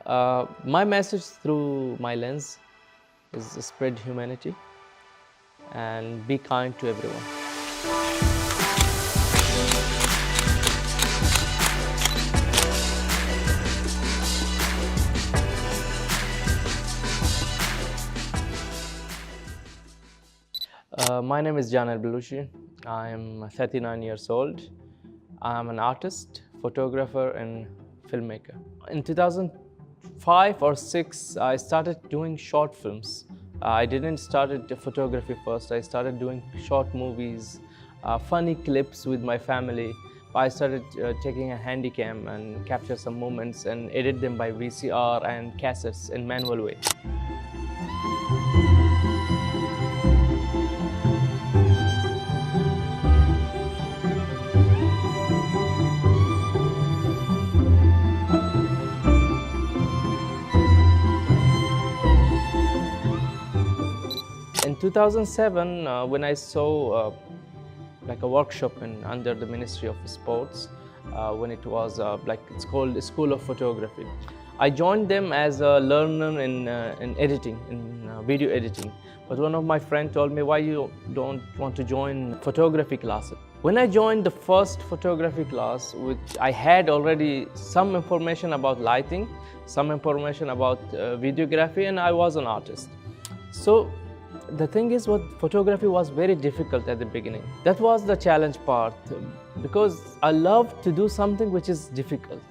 My message through my lens is spread humanity and be kind to everyone. My name is Jaan AlBalushi. I am 39 years old. I am an artist, photographer, and filmmaker. In 2005 or 6, I started doing short films. I didn't start photography first. I started doing short movies, funny clips with my family. I started taking a handycam and capture some moments and edit them by VCR and cassettes in manual way. In 2007, when I saw like a workshop under the Ministry of Sports, when it was it's called School of Photography. I joined them as a learner in editing, in video editing. But one of my friends told me, why you don't want to join photography classes? When I joined the first photography class, which I had already some information about lighting, some information about videography, and I was an artist. So the thing is, what photography was very difficult at the beginning. That was the challenge part, because I love to do something which is difficult,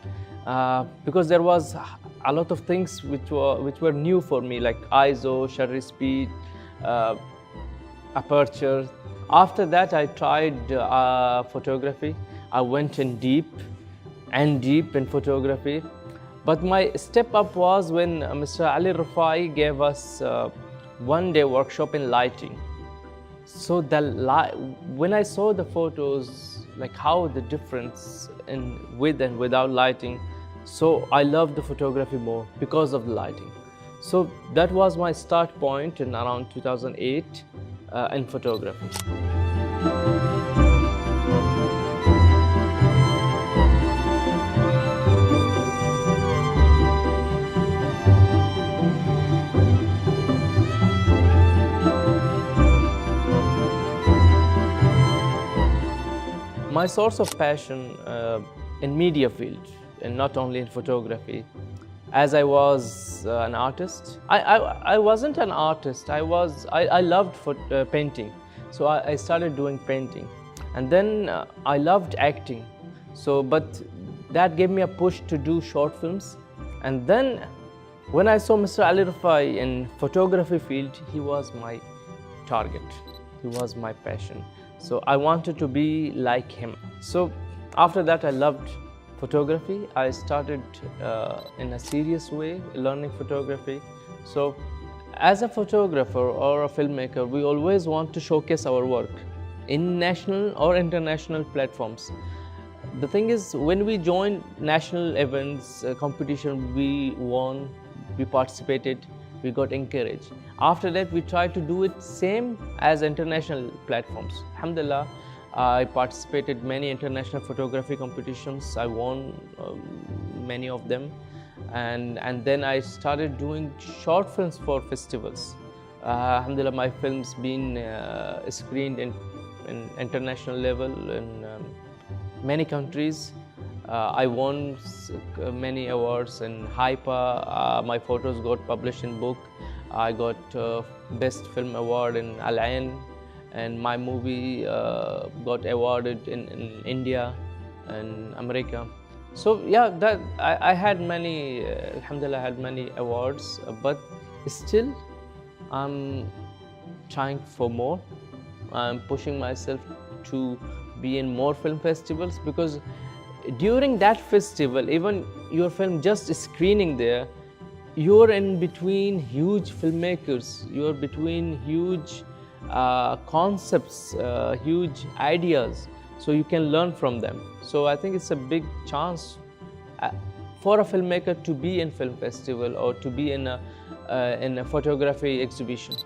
because there was a lot of things which were new for me, like ISO, shutter speed, aperture. After that, I tried photography. I went in deep in photography. But my step up was when Mr. Ali Rufai gave us one-day workshop in lighting. So when I saw the photos, like how the difference in with and without lighting, so I loved the photography more because of the lighting. So that was my start point in around 2008 in photography. My source of passion in media field, and not only in photography. As I was an artist, I wasn't an artist. I loved painting, so I started doing painting, and then I loved acting. So, but that gave me a push to do short films, and then when I saw Mr. Ali Rufai in photography field, he was my target. He was my passion. So I wanted to be like him. So after that, I loved photography. I started in a serious way learning photography. So as a photographer or a filmmaker, we always want to showcase our work in national or international platforms. The thing is, when we joined national events, competition, we won, we participated, we got encouraged. After that, we tried to do it same as international platforms. Alhamdulillah, I participated many international photography competitions. I won many of them, and then I started doing short films for festivals. Alhamdulillah, my films been screened in international level in many countries. I won many awards in HIPA. My photos got published in book. I got Best Film Award in Al Ain, and my movie got awarded in India and America. So yeah, that I had many, alhamdulillah, I had many awards, but still I'm trying for more. I'm pushing myself to be in more film festivals, because during that festival, even your film just screening there, you're in between huge filmmakers, you're between huge concepts, huge ideas, so you can learn from them. So I think it's a big chance for a filmmaker to be in film festival or to be in a photography exhibition.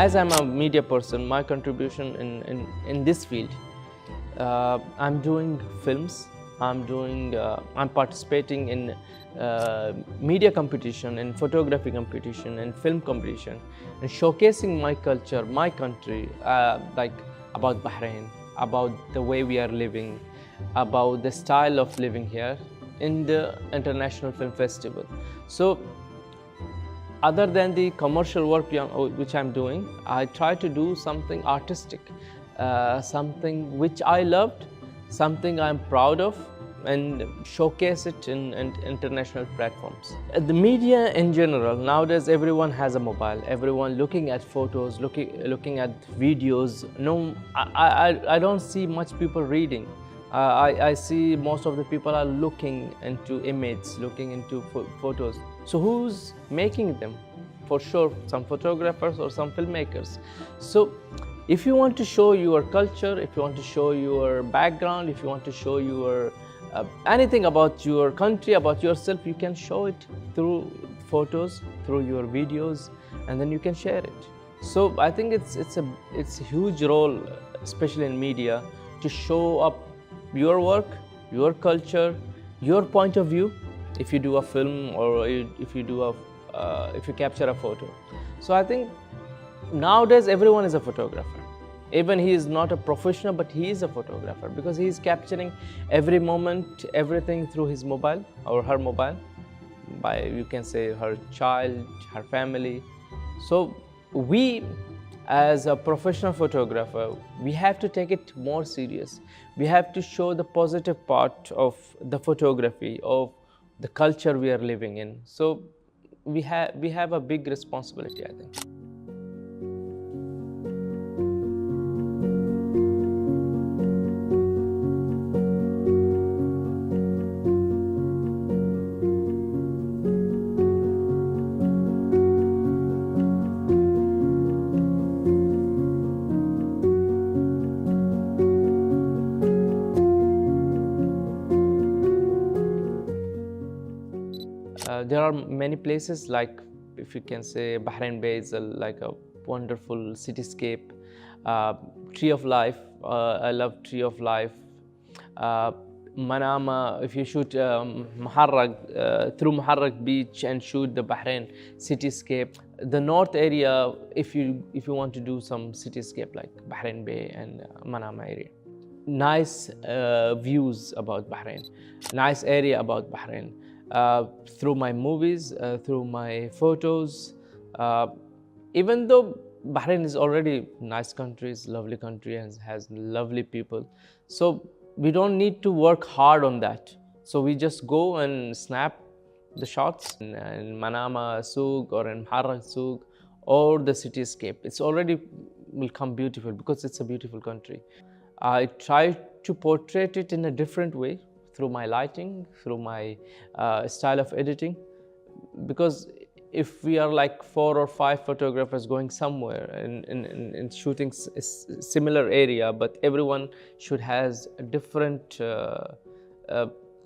as I'm a media person, my contribution in this field, I'm doing films, I'm participating in media competition, in photography competition, and film competition, and showcasing my culture, my country, like about Bahrain, about the way we are living, about the style of living here in the International Film Festival. So other than the commercial work which I'm doing, I try to do something artistic, something which I loved, something I'm proud of, and showcase it in international platforms. The media in general, nowadays everyone has a mobile, everyone looking at photos, looking at videos. No, I don't see much people reading. I see most of the people are looking into images, looking into photos. So who's making them? For sure, some photographers or some filmmakers. So if you want to show your culture, if you want to show your background, if you want to show your anything about your country, about yourself, you can show it through photos, through your videos, and then you can share it. So I think it's a huge role, especially in media, to show up your work, your culture, your point of view, if you do a film or if you capture a photo. So I think nowadays everyone is a photographer. Even he is not a professional, but he is a photographer because he is capturing every moment, everything through his mobile or her mobile, by, you can say, her child, her family. So we, as a professional photographer, we have to take it more serious. We have to show the positive part of the photography, of the culture we are living in. So we have a big responsibility, I think. There are many places, like, if you can say, Bahrain Bay is like a wonderful cityscape. Tree of Life, I love Tree of Life. Manama, if you shoot through Muharraq beach and shoot the Bahrain cityscape. The north area, if you want to do some cityscape like Bahrain Bay and Manama area. Nice views about Bahrain, nice area about Bahrain. Through my movies, through my photos. Even though Bahrain is already nice country, is lovely country, and has lovely people, so we don't need to work hard on that. So we just go and snap the shots in Manama Souk or in Muharraq Souk or the cityscape. It's already will come beautiful because it's a beautiful country. I try to portray it in a different way, through my lighting, through my style of editing, because if we are like 4 or 5 photographers going somewhere and shooting a similar area, but everyone should has a different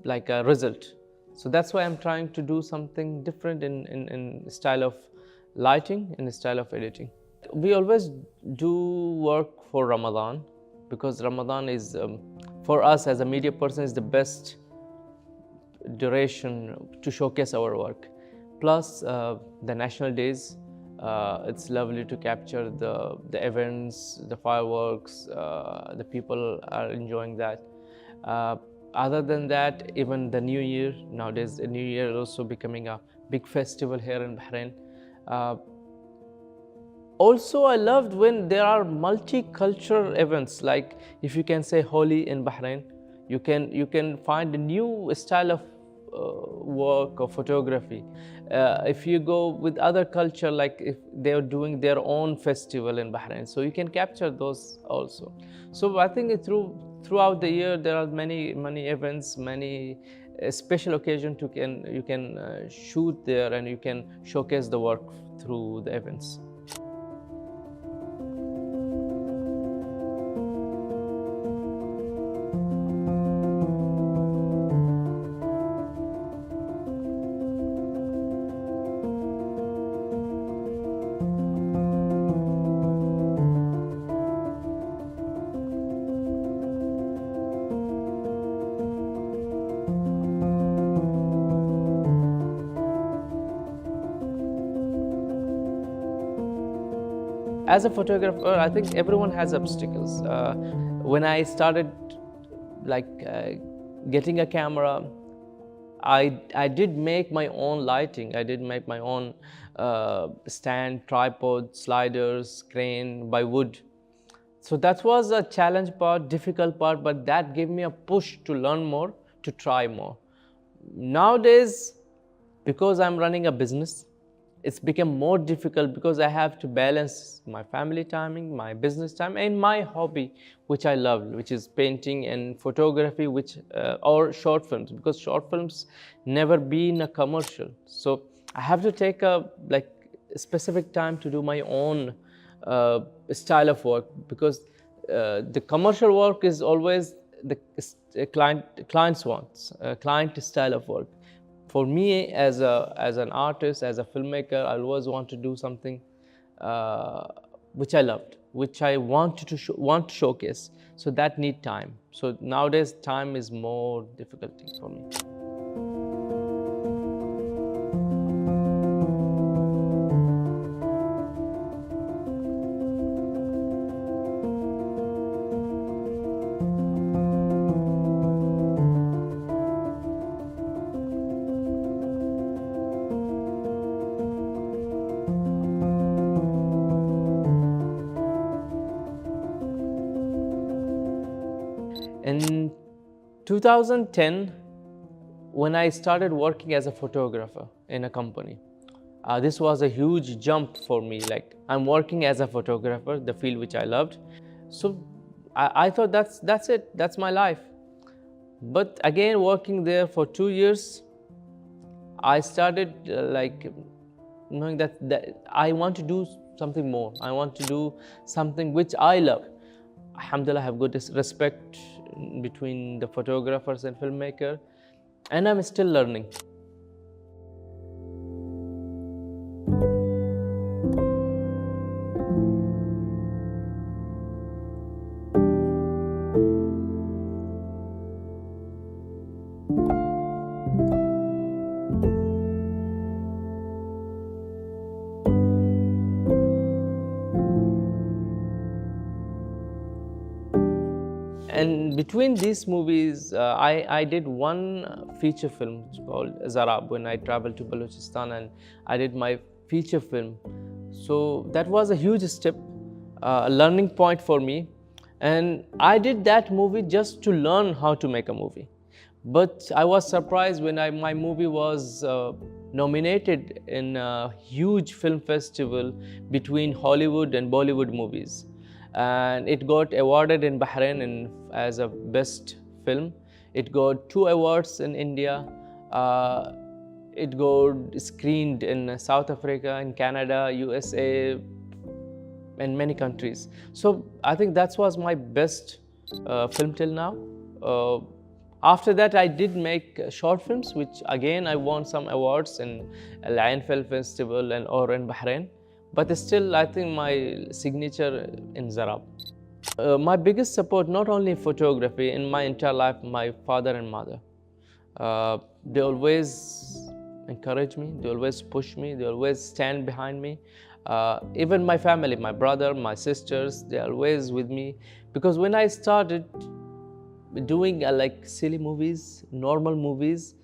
like a result. So that's why I'm trying to do something different in style of lighting, in the style of editing. We always do work for Ramadan, because Ramadan is, for us as a media person, is the best duration to showcase our work. Plus the national days, it's lovely to capture the events, the fireworks, the people are enjoying that. Other than that, even the New Year, nowadays the New Year is also becoming a big festival here in Bahrain. Also, I loved when there are multicultural events, like if you can say Holi in Bahrain, you can find a new style of work or photography. If you go with other culture, like if they are doing their own festival in Bahrain, so you can capture those also. So I think throughout the year there are many events, many special occasions you can shoot there, and you can showcase the work through the events. As a photographer, I think everyone has obstacles. When I started getting a camera, I did make my own lighting. I did make my own stand, tripod, sliders, crane by wood. So that was a challenge part, difficult part, but that gave me a push to learn more, to try more. Nowadays, because I'm running a business, it's become more difficult because I have to balance my family timing, my business time, and my hobby, which I love, which is painting and photography, or short films, because short films never been a commercial. So I have to take a specific time to do my own style of work, because the commercial work is always the client's wants, client style of work. For me, as an artist, as a filmmaker, I always want to do something which I loved, which I want to showcase. So that need time. So nowadays, time is more difficult thing for me. In 2010, when I started working as a photographer in a company, this was a huge jump for me. Like, I'm working as a photographer, the field which I loved. So I thought that's it, that's my life. But again, working there for 2 years, I started knowing that I want to do something more. I want to do something which I love. Alhamdulillah, I have good respect between the photographers and filmmaker, and I'm still learning. And between these movies, I did one feature film called Zarab when I traveled to Balochistan, and I did my feature film. So that was a huge step, a learning point for me. And I did that movie just to learn how to make a movie. But I was surprised when my movie was nominated in a huge film festival between Hollywood and Bollywood movies. And it got awarded in Bahrain as a best film. It got 2 awards in India. It got screened in South Africa, in Canada, USA, and many countries. So I think that was my best film till now. After that, I did make short films, which again I won some awards in Lion Film Festival or in Bahrain. But still, I think my signature in Zarab. My biggest support, not only in photography, in my entire life, my father and mother. They always encourage me, they always push me, they always stand behind me. Even my family, my brother, my sisters, they're always with me. Because when I started doing silly movies, normal movies,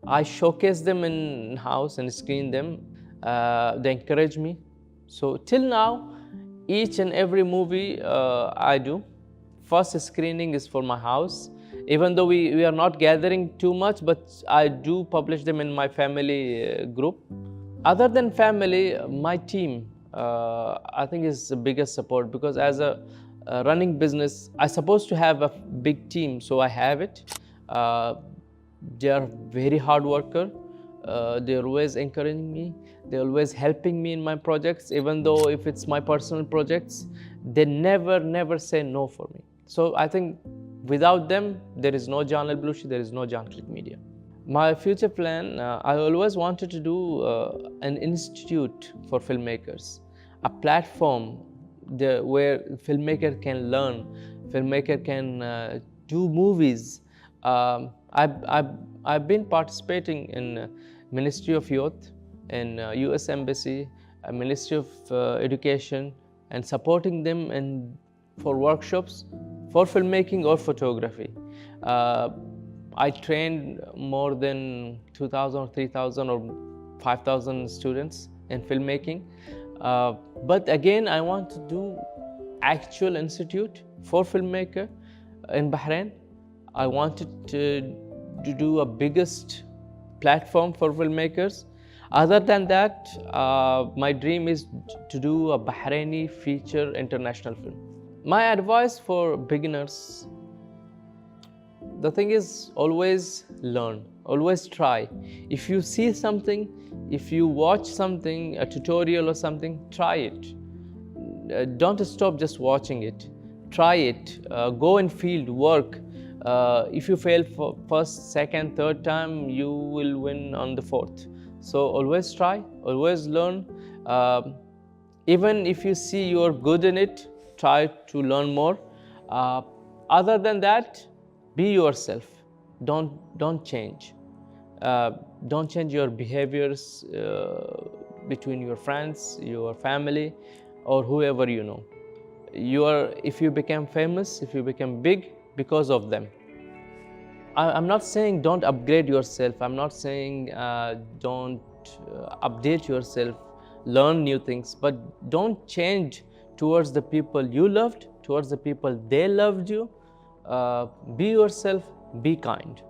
I showcase them in house and screen them. They encourage me. So till now, each and every movie I do, first screening is for my house. Even though we are not gathering too much, but I do publish them in my family group. Other than family, my team, I think is the biggest support, because as a running business, I'm supposed to have a big team, so I have it. They are very hard worker. They're always encouraging me. They're always helping me in my projects, even though if it's my personal projects, they never say no for me. So I think without them, there is no Jaan AlBalushi, there is no Jaan Click Media. My future plan, I always wanted to do an institute for filmmakers, a platform where filmmaker can learn, filmmaker can do movies. I've been participating in Ministry of Youth, in US Embassy, Ministry of Education, and supporting them for workshops for filmmaking or photography. I trained more than 2,000 or 3,000 or 5,000 students in filmmaking. But again, I want to do actual institute for filmmaker in Bahrain. I wanted to do a biggest platform for filmmakers. Other than that, my dream is to do a Bahraini feature international film. My advice for beginners, the thing is, always learn, always try. If you see something, if you watch something, a tutorial or something, try it. Don't stop just watching it. Try it. Go in field, work. If you fail for first, second, third time, you will win on the fourth. So always try, always learn. Even if you see you're good in it, try to learn more. Other than that, be yourself. Don't change. Don't change your behaviors between your friends, your family, or whoever you know. If you become famous, if you become big, because of them. I'm not saying don't upgrade yourself. I'm not saying don't update yourself, learn new things, but don't change towards the people you loved, towards the people they loved you. Be yourself, be kind.